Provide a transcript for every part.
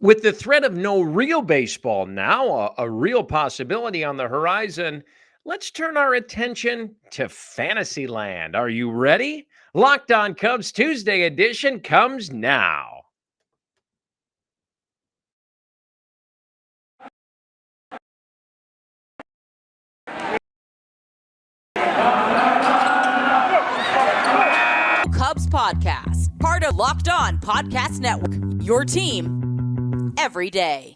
With the threat of no real baseball now, a real possibility on the horizon, let's turn our attention to Fantasyland. Are you ready? Locked On Cubs Tuesday edition comes now. Cubs Podcast, part of Locked On Podcast Network, your team every day.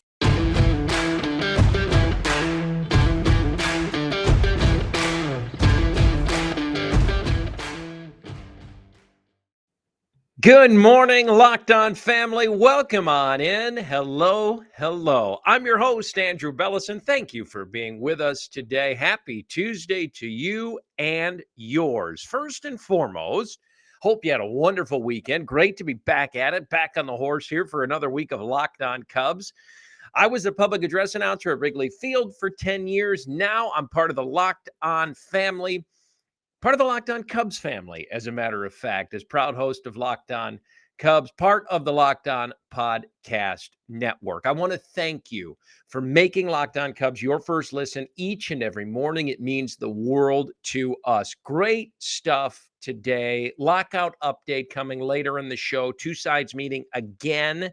Good morning, Locked On family. Welcome on in. Hello. I'm your host, Andrew Bellison. Thank you for being with us today. Happy Tuesday to you and yours. First and foremost, hope you had a wonderful weekend. Great to be back at it, back on the horse here for another week of Locked On Cubs. I was a public address announcer at Wrigley Field for 10 years. Now I'm part of the Locked On family. Part of the Locked On Cubs family, as a matter of fact, as proud host of Locked On Cubs, part of the Locked On Podcast Network. I want to thank you for making Locked On Cubs your first listen each and every morning. It means the world to us. Great stuff today. Lockout update coming later in the show. Two sides meeting again.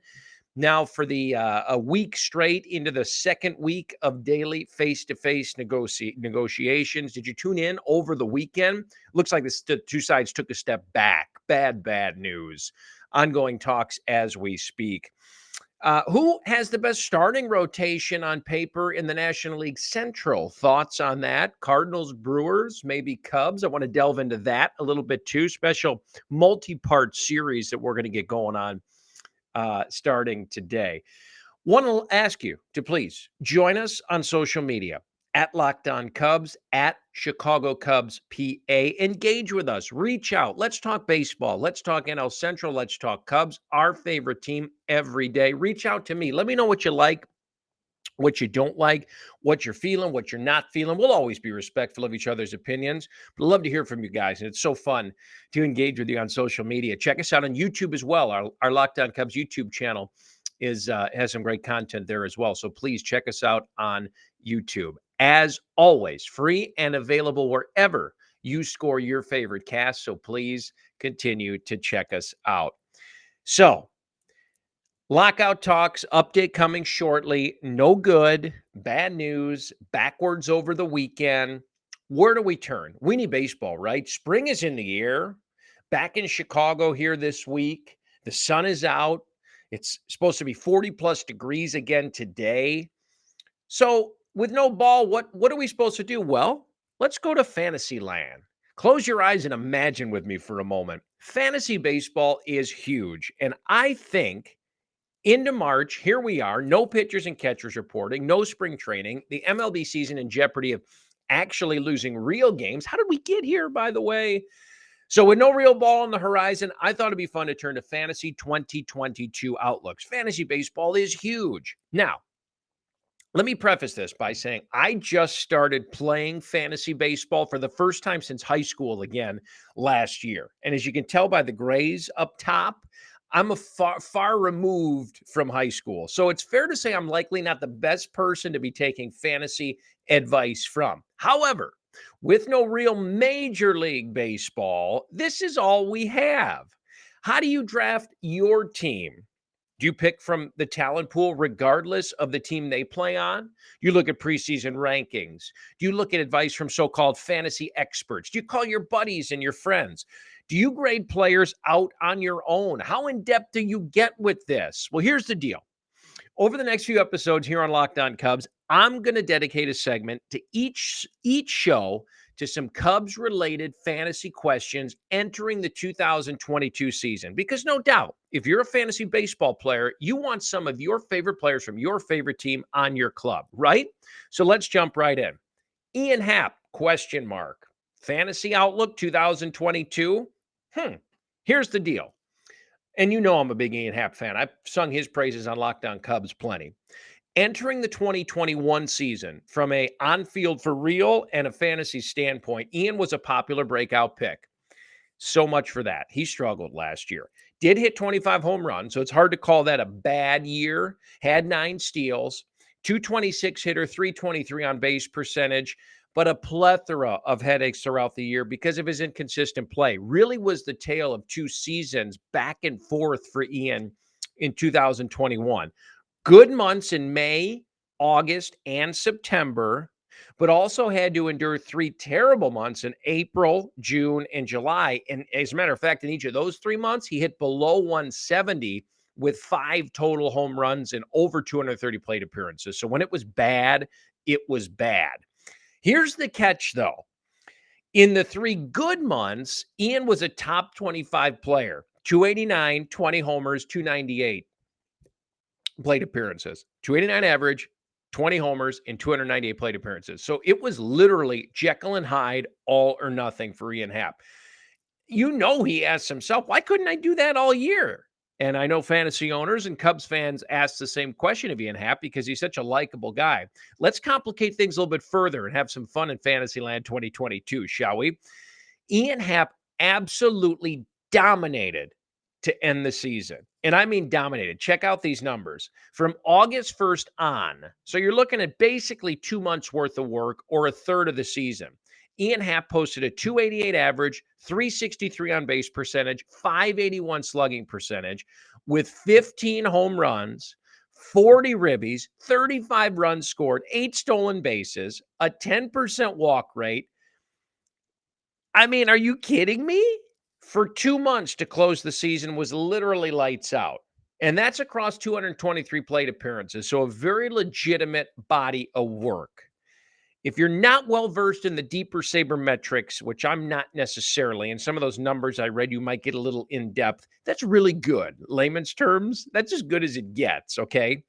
Now for a week straight into the second week of daily face-to-face negotiations. Did you tune in over the weekend? Looks like the two sides took a step back. Bad news. Ongoing talks as we speak. Who has the best starting rotation on paper in the National League Central? Thoughts on that? Cardinals, Brewers, maybe Cubs. I want to delve into that a little bit too. Special multi-part series that we're going to get going on starting today. Want to ask you to please join us on social media at Locked On Cubs, at Chicago Cubs PA. Engage with us. Reach out. Let's talk baseball. Let's talk NL Central. Let's talk Cubs, our favorite team every day. Reach out to me. Let me know what you like, what you don't like, what you're feeling, what you're not feeling. We'll always be respectful of each other's opinions, but I'd love to hear from you guys. And it's so fun to engage with you on social media. Check us out on YouTube as well. Our Locked On Cubs YouTube channel has some great content there as well. So please check us out on YouTube. As always, free and available wherever you score your favorite cast. So please continue to check us out. So, lockout talks, update coming shortly. No good, bad news, backwards over the weekend. Where do we turn? We need baseball, right? Spring is in the air. Back in Chicago here this week. The sun is out. It's supposed to be 40 plus degrees again today. So with no ball, what are we supposed to do? Well, let's go to Fantasyland. Close your eyes and imagine with me for a moment. Fantasy baseball is huge. And I think into March, here we are, no pitchers and catchers reporting, no spring training, the MLB season in jeopardy of actually losing real games. How did we get here, by the way? So with no real ball on the horizon, I thought it'd be fun to turn to Fantasy 2022 outlooks. Fantasy baseball is huge. Now, let me preface this by saying I just started playing fantasy baseball for the first time since high school again last year. And as you can tell by the grays up top, I'm a far removed from high school. So it's fair to say I'm likely not the best person to be taking fantasy advice from. However, with no real Major League Baseball, this is all we have. How do you draft your team? Do you pick from the talent pool regardless of the team they play on? Do you look at preseason rankings? Do you look at advice from so-called fantasy experts? Do you call your buddies and your friends? Do you grade players out on your own? How in-depth do you get with this? Well, here's the deal. Over the next few episodes here on Locked On Cubs, I'm going to dedicate a segment to each show to some Cubs-related fantasy questions entering the 2022 season. Because no doubt, if you're a fantasy baseball player, you want some of your favorite players from your favorite team on your club, right? So let's jump right in. Ian Happ, ? Fantasy Outlook 2022? Here's the deal. And you know I'm a big Ian Happ fan. I've sung his praises on Locked On Cubs plenty. Entering the 2021 season from a on-field for real and a fantasy standpoint, Ian was a popular breakout pick. So much for that. He struggled last year. did hit 25 home runs, so it's hard to call that a bad year. Had 9 steals, 226 hitter, 323 on base percentage, but a plethora of headaches throughout the year because of his inconsistent play. Really was the tale of 2 seasons back and forth for Ian in 2021. Good months in May, August, and September, but also had to endure 3 terrible months in April, June, and July. And as a matter of fact, in each of those 3 months, he hit below 170 with 5 total home runs and over 230 plate appearances. So when it was bad, it was bad. Here's the catch, though. In the 3 good months, Ian was a top 25 player, 289, 20 homers, 298 plate appearances, 289 average, 20 homers, and 298 plate appearances. So it was literally Jekyll and Hyde, all or nothing for Ian Happ. You know, he asked himself, why couldn't I do that all year? And I know fantasy owners and Cubs fans ask the same question of Ian Happ because he's such a likable guy. Let's complicate things a little bit further and have some fun in Fantasyland 2022, shall we? Ian Happ absolutely dominated to end the season. And I mean dominated. Check out these numbers. From August 1st on, so you're looking at basically 2 months worth of work or a third of the season. Ian Happ posted a 288 average, 363 on base percentage, 581 slugging percentage with 15 home runs, 40 ribbies, 35 runs scored, 8 stolen bases, a 10% walk rate. I mean, are you kidding me? For 2 months to close the season was literally lights out. And that's across 223 plate appearances. So a very legitimate body of work. If you're not well versed in the deeper sabermetrics, which I'm not necessarily, and some of those numbers I read, you might get a little in depth. That's really good. Layman's terms, that's as good as it gets. Okay.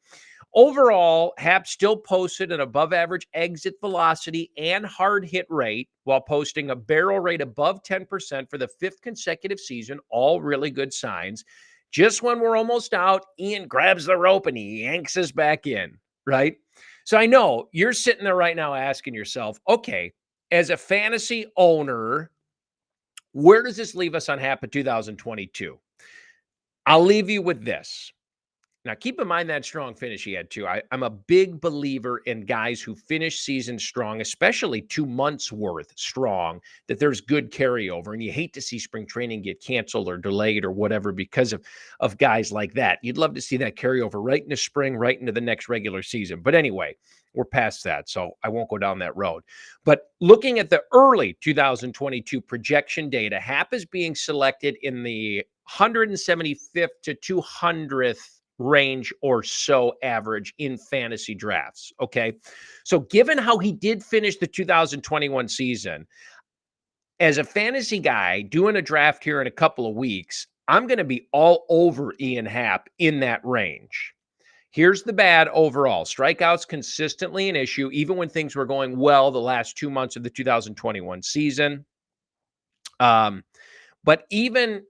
Overall, Happ still posted an above average exit velocity and hard hit rate while posting a barrel rate above 10% for the 5th consecutive season. All really good signs. Just when we're almost out, Ian grabs the rope and he yanks us back in, right? So I know you're sitting there right now asking yourself, okay, as a fantasy owner, where does this leave us on Happ in 2022? I'll leave you with this. Now, keep in mind that strong finish he had too. I'm a big believer in guys who finish seasons strong, especially 2 months worth strong, that there's good carryover. And you hate to see spring training get canceled or delayed or whatever because of guys like that. You'd love to see that carryover right into spring, right into the next regular season. But anyway, we're past that, so I won't go down that road. But looking at the early 2022 projection data, Happ is being selected in the 175th to 200th range or so average in fantasy drafts. Okay. So given how he did finish the 2021 season, as a fantasy guy doing a draft here in a couple of weeks, I'm going to be all over Ian Happ in that range. Here's the bad overall. Strikeouts consistently an issue, even when things were going well the last 2 months of the 2021 season. But even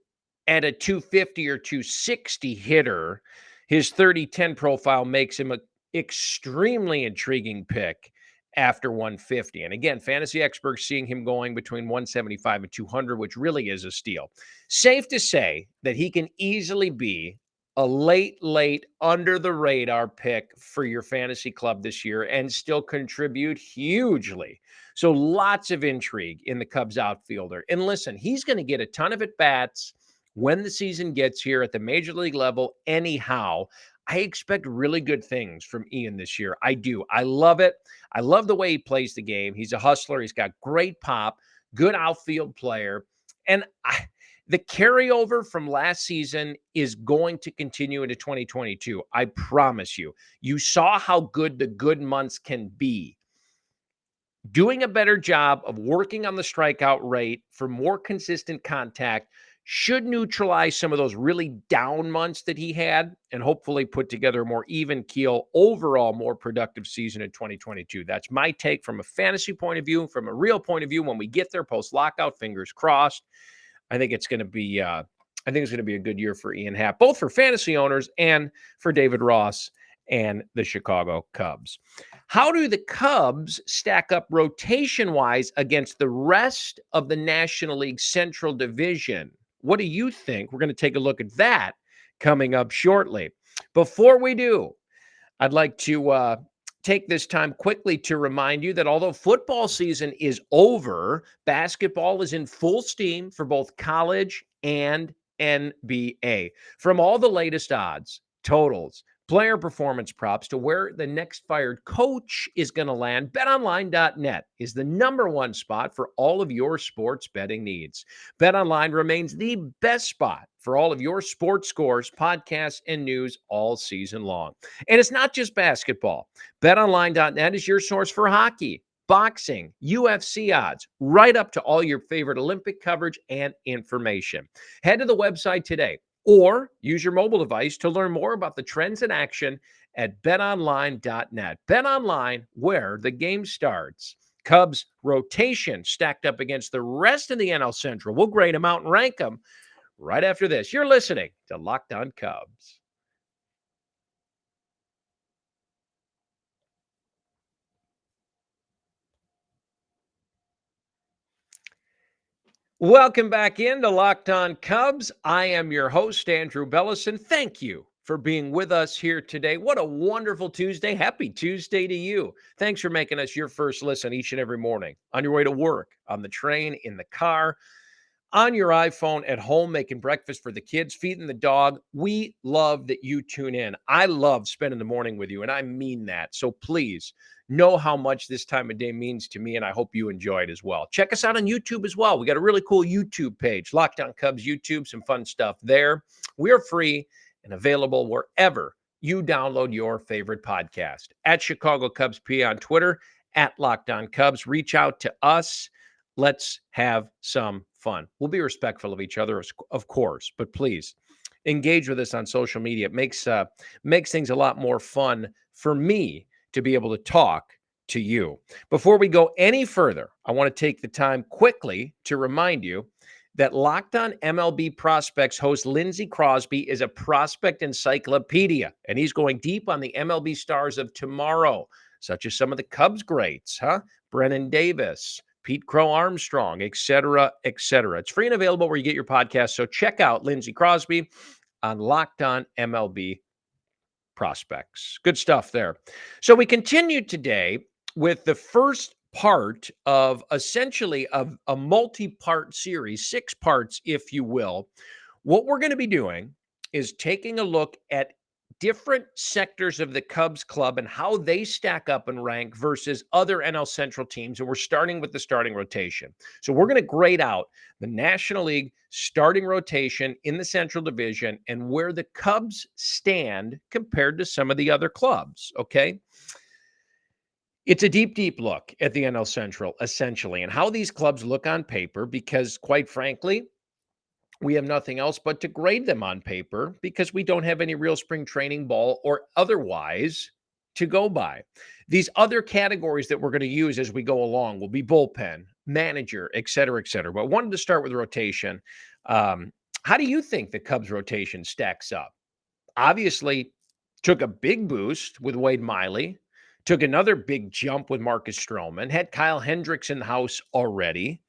at a 250 or 260 hitter, his 30-10 profile makes him an extremely intriguing pick after 150. And again, fantasy experts seeing him going between 175 and 200, which really is a steal. Safe to say that he can easily be a late, under the radar pick for your fantasy club this year and still contribute hugely. So lots of intrigue in the Cubs outfielder. And listen, he's going to get a ton of at-bats when the season gets here at the major league level. Anyhow, I expect really good things from Ian this year. I do. I love it. I love the way he plays the game. He's a hustler. He's got great pop, good outfield player. And the carryover from last season is going to continue into 2022. I promise you. You saw how good the good months can be. Doing a better job of working on the strikeout rate for more consistent contact should neutralize some of those really down months that he had and hopefully put together a more even keel, overall more productive season in 2022. That's my take from a fantasy point of view. From a real point of view, when we get there post-lockout, fingers crossed, I think it's going to be a good year for Ian Happ, both for fantasy owners and for David Ross and the Chicago Cubs. How do the Cubs stack up rotation-wise against the rest of the National League Central Division? What do you think? We're going to take a look at that coming up shortly. Before we do, I'd like to take this time quickly to remind you that although football season is over, basketball is in full steam for both college and NBA. From all the latest odds, totals, player performance props to where the next fired coach is going to land, betonline.net is the number one spot for all of your sports betting needs. BetOnline remains the best spot for all of your sports scores, podcasts, and news all season long. And it's not just basketball. BetOnline.net is your source for hockey, boxing, UFC odds, right up to all your favorite Olympic coverage and information. Head to the website today or use your mobile device to learn more about the trends in action at betonline.net. BetOnline, where the game starts. Cubs rotation stacked up against the rest of the NL Central. We'll grade them out and rank them right after this. You're listening to Locked On Cubs. Welcome back into Locked On Cubs. I am your host, Andrew Bellison. Thank you for being with us here today. What a wonderful Tuesday. Happy Tuesday to you. Thanks for making us your first listen each and every morning on your way to work, on the train, in the car, on your iPhone, at home, making breakfast for the kids, feeding the dog. We love that you tune in. I love spending the morning with you, and I mean that. So please know how much this time of day means to me, and I hope you enjoy it as well. Check us out on YouTube as well. We got a really cool YouTube page, Locked On Cubs YouTube, some fun stuff there. We are free and available wherever you download your favorite podcast. At Chicago Cubs P on Twitter, at Locked On Cubs. Reach out to us. Let's have some fun. We'll be respectful of each other, of course, but please engage with us on social media. It makes things a lot more fun for me to be able to talk to you. Before we go any further, I want to take the time quickly to remind you that Locked On MLB Prospects host Lindsey Crosby is a prospect encyclopedia, and he's going deep on the MLB stars of tomorrow, such as some of the Cubs greats, Brennan Davis, Pete Crow Armstrong, et cetera, et cetera. It's free and available where you get your podcast. So check out Lindsey Crosby on Locked On MLB Prospects. Good stuff there. So we continue today with the first part of essentially a multi-part series, 6 parts, if you will. What we're going to be doing is taking a look at different sectors of the Cubs club and how they stack up and rank versus other NL Central teams. And we're starting with the starting rotation. So we're going to grade out the National League starting rotation in the Central Division and where the Cubs stand compared to some of the other clubs. Okay. It's a deep, deep look at the NL Central, essentially, and how these clubs look on paper, because quite frankly, we have nothing else but to grade them on paper because we don't have any real spring training ball or otherwise to go by. These other categories that we're going to use as we go along will be bullpen, manager, et cetera, et cetera. But I wanted to start with rotation. How do you think the Cubs rotation stacks up? Obviously, took a big boost with Wade Miley, took another big jump with Marcus Stroman, had Kyle Hendricks in the house already.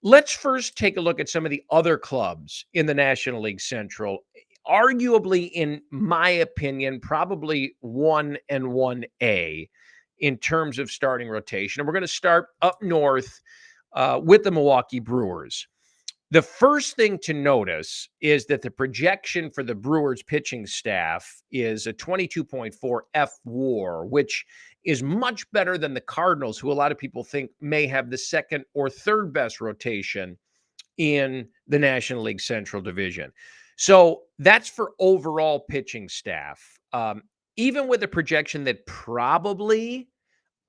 Let's first take a look at some of the other clubs in the National League Central. Arguably, in my opinion, probably 1 and 1A in terms of starting rotation. And we're going to start up north with the Milwaukee Brewers. The first thing to notice is that the projection for the Brewers pitching staff is a 22.4 F-WAR, which is much better than the Cardinals, who a lot of people think may have the second or third best rotation in the National League Central Division. So that's for overall pitching staff. Even with a projection that probably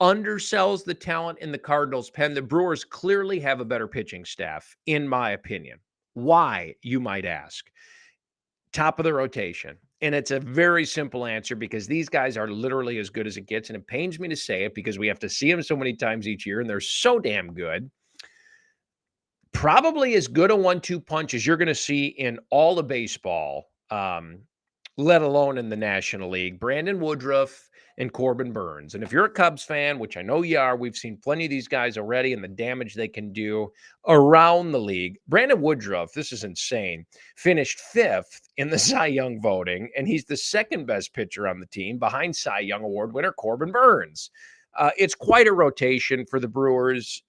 undersells the talent in the Cardinals' pen, the Brewers clearly have a better pitching staff, in my opinion. Why, you might ask? Top of the rotation. And it's a very simple answer because these guys are literally as good as it gets. And it pains me to say it because we have to see them so many times each year and they're so damn good. Probably as good a 1-2 punch as you're going to see in all of baseball let alone in the National League. Brandon Woodruff and Corbin Burns. And if you're a Cubs fan, which I know you are, we've seen plenty of these guys already and the damage they can do around the league. Brandon Woodruff, this is insane, finished 5th in the Cy Young voting, and he's the second best pitcher on the team behind Cy Young Award winner Corbin Burns. It's quite a rotation for the Brewers.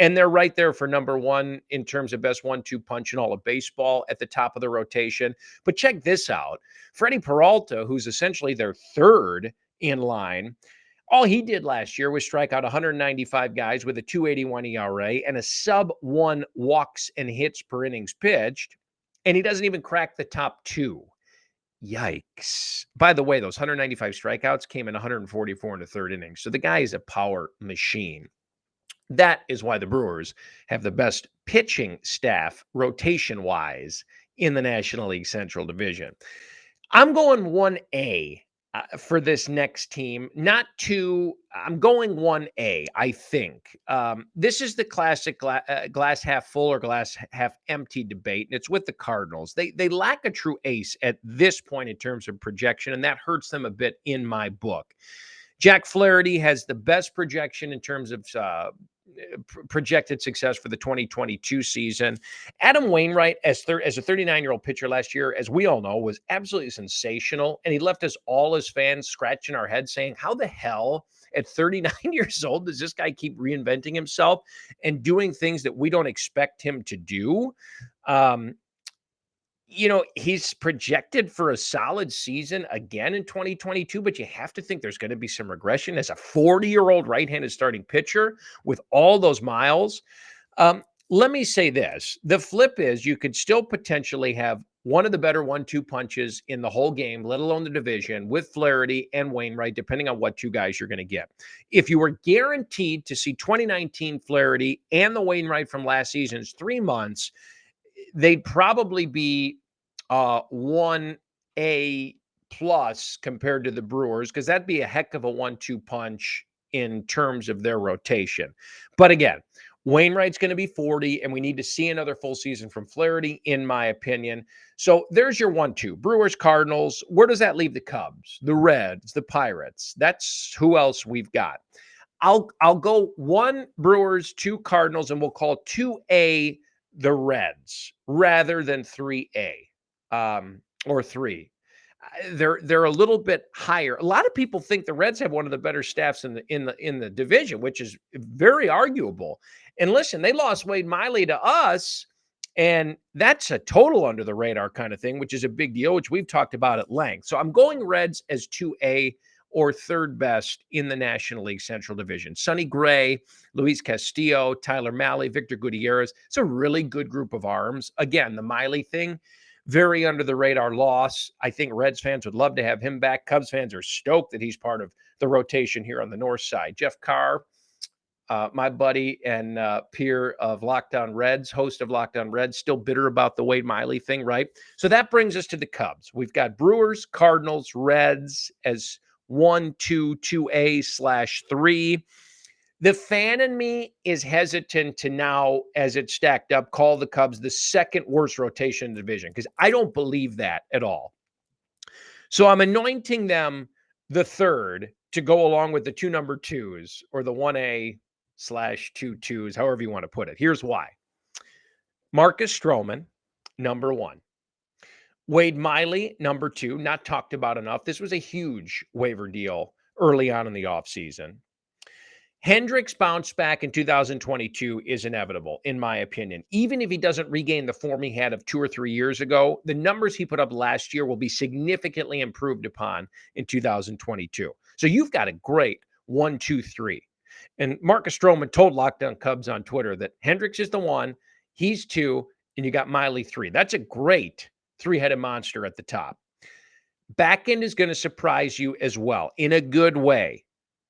And they're right there for number one in terms of best 1-2 punch in all of baseball at the top of the rotation. But check this out. Freddie Peralta, who's essentially their third in line, all he did last year was strike out 195 guys with a 2.81 ERA and a sub-1 walks and hits per innings pitched. And he doesn't even crack the top 2. Yikes. By the way, those 195 strikeouts came in 144 in the third inning. So the guy is a power machine. That is why the Brewers have the best pitching staff rotation-wise in the National League Central Division. I'm going 1A for this next team, not 2. I'm going 1A, I think. This is the classic glass half full or glass half empty debate, and it's with the Cardinals. They lack a true ace at this point in terms of projection, and that hurts them a bit in my book. Jack Flaherty has the best projection in terms of projected success for the 2022 season. Adam Wainwright, as a 39-year-old pitcher last year, as we all know, was absolutely sensational. And he left us all as fans scratching our heads saying, how the hell at 39 years old does this guy keep reinventing himself and doing things that we don't expect him to do? He's projected for a solid season again in 2022, but you have to think there's going to be some regression as a 40-year-old right-handed starting pitcher with all those miles. Let me say this. The flip is you could still potentially have one of the better 1-2 punches in the whole game, let alone the division, with Flaherty and Wainwright, depending on what two guys you're going to get. If you were guaranteed to see 2019 Flaherty and the Wainwright from last season's 3 months, they'd probably be 1A plus compared to the Brewers, because that'd be a heck of a 1-2 punch in terms of their rotation. But again, Wainwright's going to be 40, and we need to see another full season from Flaherty, in my opinion. So there's your 1-2. Brewers, Cardinals. Where does that leave the Cubs, the Reds, the Pirates? That's who else we've got. I'll go 1 Brewers, 2 Cardinals, and we'll call 2A the Reds rather than 3A or 3. They're a little bit higher. A lot of people think the Reds have one of the better staffs in the division, which is very arguable. And listen, they lost Wade Miley to us, and that's a total under the radar kind of thing, which is a big deal, which we've talked about at length. So I'm going Reds as 2A or third best in the National League Central Division. Sonny Gray, Luis Castillo, Tyler Mahle, Victor Gutierrez. It's a really good group of arms. Again, the Miley thing, very under the radar loss. I think Reds fans would love to have him back. Cubs fans are stoked that he's part of the rotation here on the north side. Jeff Carr, my buddy and peer of Locked On Reds, host of Locked On Reds, still bitter about the Wade Miley thing, right? So that brings us to the Cubs. We've got Brewers, Cardinals, Reds as 1, 2, 2A/3. The fan in me is hesitant to now, as it's stacked up, call the Cubs the second worst rotation in the division, because I don't believe that at all. So I'm anointing them the third to go along with the 2 number 2s, or the 1A/2 2s, however you want to put it. Here's why. Marcus Stroman, number 1. Wade Miley, number 2, not talked about enough. This was a huge waiver deal early on in the offseason. Hendricks' bounce back in 2022 is inevitable, in my opinion. Even if he doesn't regain the form he had of 2 or 3 years ago, the numbers he put up last year will be significantly improved upon in 2022. So you've got a great 1, 2, 3. And Marcus Stroman told Locked On Cubs on Twitter that Hendricks is the 1, he's 2, and you got Miley 3. That's a great 3-headed monster at the top. Back end is going to surprise you as well, in a good way.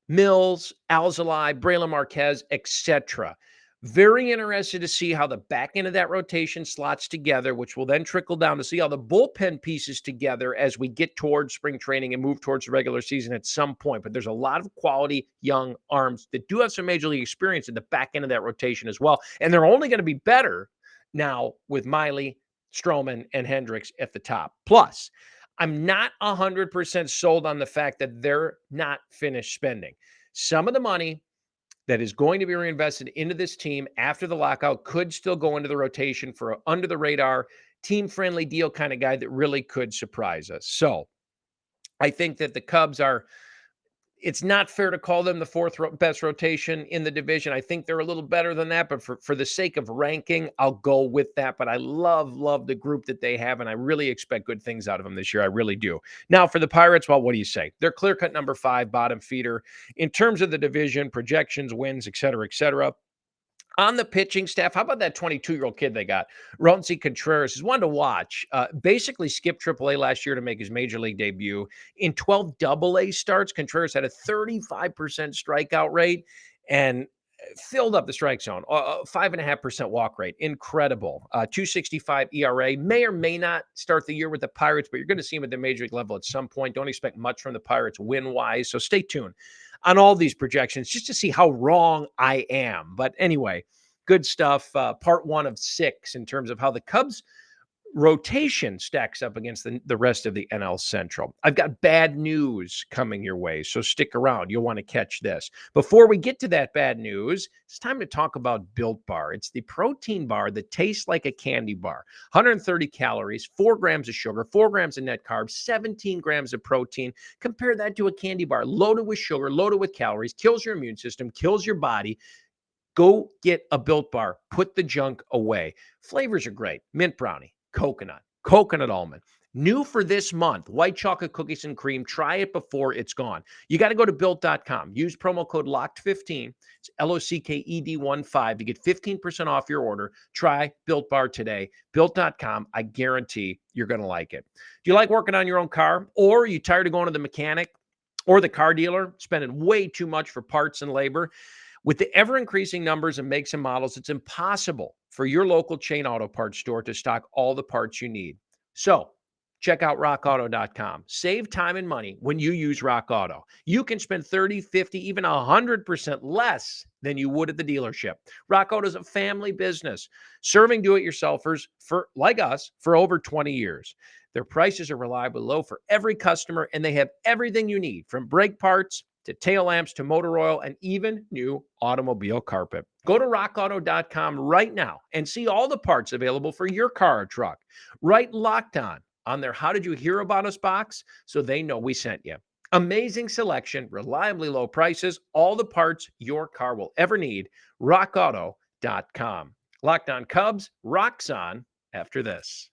Mills, Alzolay, Braylon Marquez, etc. Very interested to see how the back end of that rotation slots together, which will then trickle down to see how the bullpen pieces together as we get towards spring training and move towards the regular season at some point. But there's a lot of quality young arms that do have some major league experience in the back end of that rotation as well. And they're only going to be better now with Miley, Stroman, and Hendricks at the top. Plus, I'm not 100% sold on the fact that they're not finished spending. Some of the money that is going to be reinvested into this team after the lockout could still go into the rotation for an under the radar, team friendly deal kind of guy that really could surprise us. So I think that the Cubs are, it's not fair to call them the fourth best rotation in the division. I think they're a little better than that, but for the sake of ranking, I'll go with that. But I love the group that they have, and I really expect good things out of them this year. I really do. Now, for the Pirates, well, what do you say? They're clear-cut number 5, bottom feeder. In terms of the division, projections, wins, et cetera, on the pitching staff, how about that 22-year-old kid they got? Ronzi Contreras is one to watch. Basically skipped AAA last year to make his major league debut. In 12 AA starts, Contreras had a 35% strikeout rate and filled up the strike zone. 5.5% walk rate. Incredible. 2.65 ERA. May or may not start the year with the Pirates, but you're going to see him at the major league level at some point. Don't expect much from the Pirates win-wise, so stay tuned on all these projections just to see how wrong I am. But anyway, good stuff. Part 1 of 6 in terms of how the Cubs rotation stacks up against the rest of the NL Central. I've got bad news coming your way, so stick around. You'll want to catch this. Before we get to that bad news, it's time to talk about Built Bar. It's the protein bar that tastes like a candy bar. 130 calories, 4 grams of sugar, 4 grams of net carbs, 17 grams of protein. Compare that to a candy bar loaded with sugar, loaded with calories, kills your immune system, kills your body. Go get a Built Bar. Put the junk away. Flavors are great. Mint brownie, coconut almond. New for this month, white chocolate cookies and cream. Try it before it's gone. You got to go to Built.com. Use promo code LOCKED15. It's LOCKED15 to get 15% off your order. Try Built Bar today. Built.com. I guarantee you're going to like it. Do you like working on your own car? Or are you tired of going to the mechanic or the car dealer, spending way too much for parts and labor? With the ever-increasing numbers of makes and models, it's impossible for your local chain auto parts store to stock all the parts you need. So check out rockauto.com. Save time and money when you use Rock Auto. You can spend 30, 50, even 100% less than you would at the dealership. Rock Auto is a family business serving do-it-yourselfers like us for over 20 years. Their prices are reliably low for every customer, and they have everything you need from brake parts to tail lamps to motor oil and even new automobile carpet. Go to rockauto.com right now and see all the parts available for your car or truck. Write Locked on their How Did You Hear About Us box so they know we sent you. Amazing selection, reliably low prices, all the parts your car will ever need. rockauto.com. Locked On Cubs rocks on after this.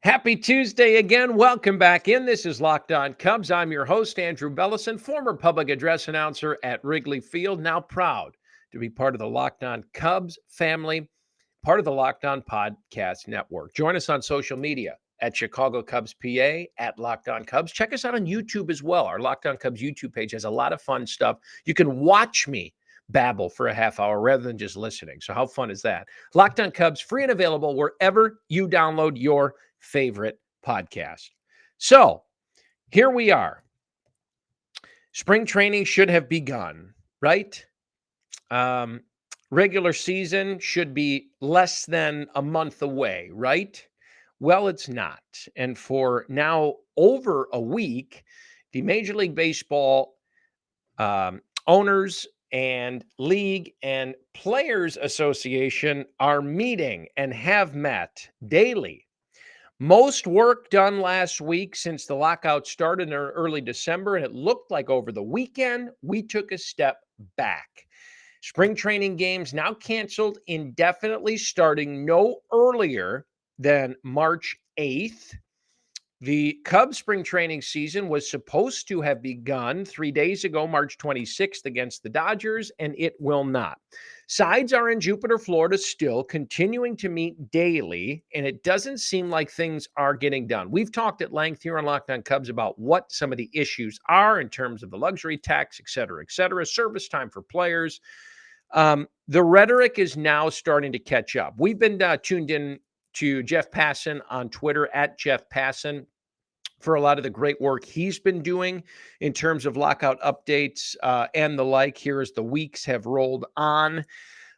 Happy Tuesday again. Welcome back in. This is Locked On Cubs. I'm your host, Andrew Bellison, former public address announcer at Wrigley Field, now proud to be part of the Locked On Cubs family, part of the Locked On Podcast Network. Join us on social media at Chicago Cubs PA, at Locked On Cubs. Check us out on YouTube as well. Our Locked On Cubs YouTube page has a lot of fun stuff. You can watch me babble for a half hour rather than just listening. So how fun is that? Locked On Cubs, free and available wherever you download your favorite podcast. So here we are. Spring training should have begun, right? Regular season should be less than a month away, right? Well, it's not. And for now over a week, the Major League Baseball owners and League and Players Association are meeting and have met daily. Most work done last week since the lockout started in early December, and it looked like over the weekend, we took a step back. Spring training games now canceled indefinitely starting no earlier than March 8th. The Cubs spring training season was supposed to have begun 3 days ago, March 26th, against the Dodgers, and it will not. Sides are in Jupiter, Florida, still continuing to meet daily, and it doesn't seem like things are getting done. We've talked at length here on Locked On Cubs about what some of the issues are in terms of the luxury tax, et cetera, service time for players. The rhetoric is now starting to catch up. We've been tuned in to Jeff Passan on Twitter at Jeff Passan for a lot of the great work he's been doing in terms of lockout updates and the like here as the weeks have rolled on.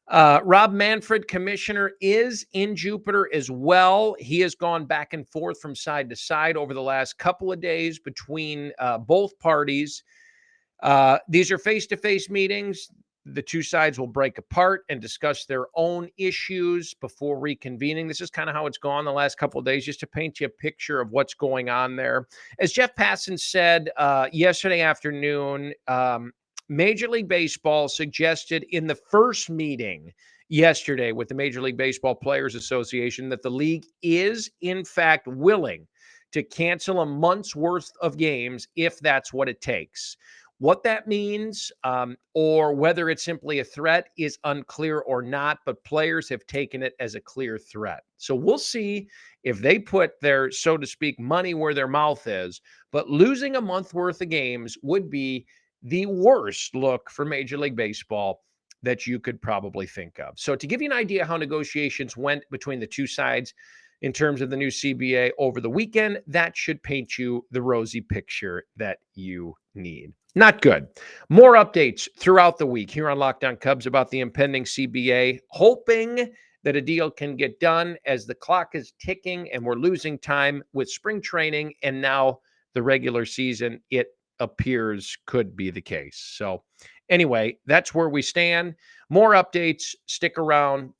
Rob Manfred, commissioner, is in Jupiter as well. He has gone back and forth from side to side over the last couple of days between both parties. These are face-to-face meetings. The two sides will break apart and discuss their own issues before reconvening. This is kind of how it's gone the last couple of days, just to paint you a picture of what's going on there. As Jeff Passan said yesterday afternoon, Major League Baseball suggested in the first meeting yesterday with the Major League Baseball Players Association that the league is, in fact, willing to cancel a month's worth of games if that's what it takes. What that means, or whether it's simply a threat, is unclear or not, but players have taken it as a clear threat. So we'll see if they put their, so to speak, money where their mouth is. But losing a month worth of games would be the worst look for Major League Baseball that you could probably think of. So to give you an idea how negotiations went between the two sides in terms of the new CBA over the weekend, that should paint you the rosy picture that you need. Not good. More updates throughout the week here on Locked On Cubs about the impending CBA, hoping that a deal can get done as the clock is ticking and we're losing time with spring training and now the regular season. It appears could be the case. So anyway, that's where we stand. More updates. Stick around.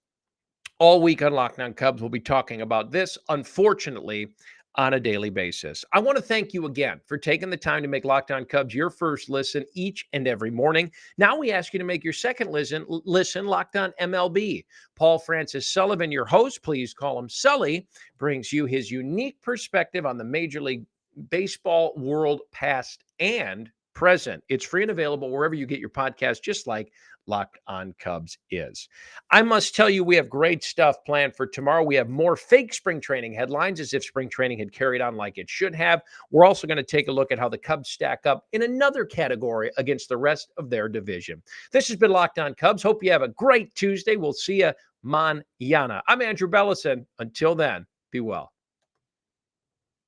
All week on Locked On Cubs, we'll be talking about this, unfortunately, on a daily basis. I want to thank you again for taking the time to make Locked On Cubs your first listen each and every morning. Now we ask you to make your second listen Locked On MLB. Paul Francis Sullivan, your host, please call him Sully, brings you his unique perspective on the Major League Baseball world, past and present. It's free and available wherever you get your podcast, just like Locked On Cubs is. I must tell you, we have great stuff planned for tomorrow. We have more fake spring training headlines, as if spring training had carried on like it should have. We're also going to take a look at how the Cubs stack up in another category against the rest of their division. This has been Locked On Cubs. Hope you have a great Tuesday. We'll see you mañana. I'm Andrew Bellison. Until then, be well.